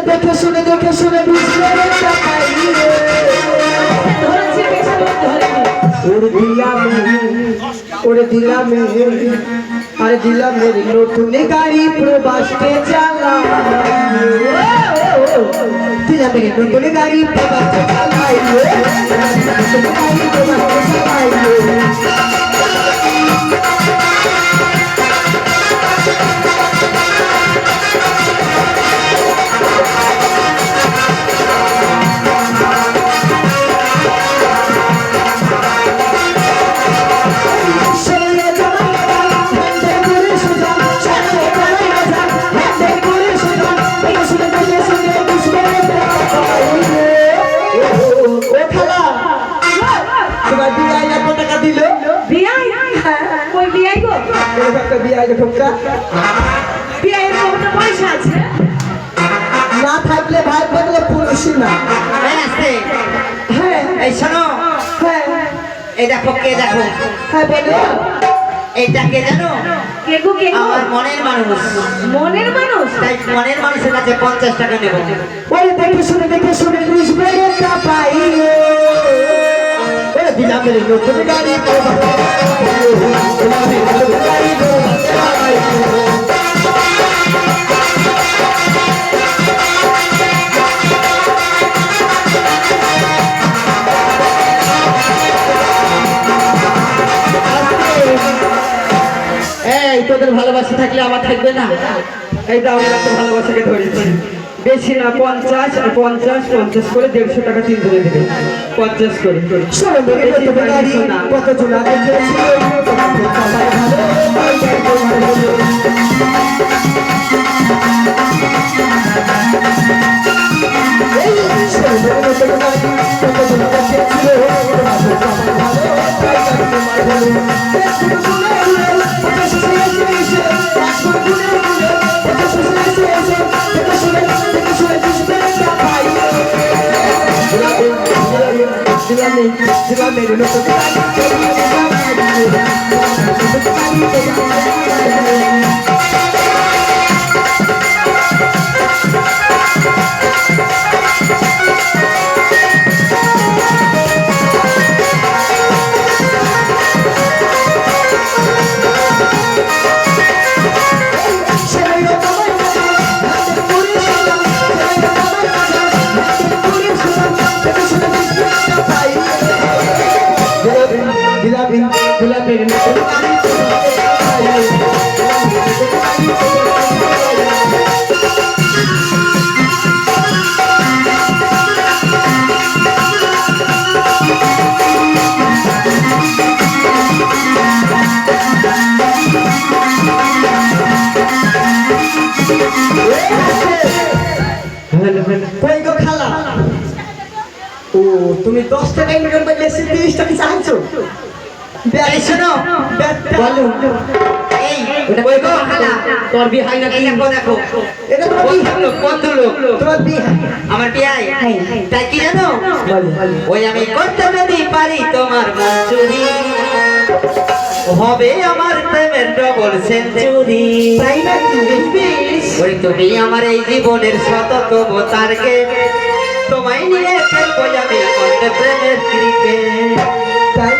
দেখে শুনে বুঝলে ওরে দিলাম আরে দিলাম নতুন গাড়ি প্রবাসকে চালা দিলাম নতুন গাড়ি প্রবাসকে চালাই না থাকলে ভাই বললে পুরুষই না। হ্যাঁ এই শোনো, এই দেখো কে দেখো। হ্যাঁ বলো। এইটা কে জানো? আমার মনের মানুষ। মনের মানুষ? তাই মনের মানুষের কাছে 50 টাকা নেব। ওরে দেখে শুনে বুঝবে না পাই ওরে দিলাম নতুন গাড়ি এই তোদের ভালোবাসা থাকলে আমার থাকবে না? এইটা আমরা একটা ভালোবাসাকে ধরেছি, বেশি না 50 আর 50 করে 150 টাকা তিন ধরে দেবে, 50 করে। কত জন আগে তুমি 10 টাকা ইনকাম করলে 30 টাকা চাইছো? এই শোনো, বলো এই ওটা কই গো খালা? তোর বিয়ে হয় না? এই দেখো দেখো, এটা তোমার বন্ধু লোক। তোমার বিয়ে আমার বিয়াই তাই কি জানো? ওই আমি করতে যদি পারি তোমার মন চুরি, হবে আমার প্রেমের ডবল সেঞ্চুরি। তাই না? ওই তুমি আমার এই জীবনের শততম টার্গেট, তোমায় নিয়ে খেলবো আমি অন্য প্রেমের ক্রিকেট। তাই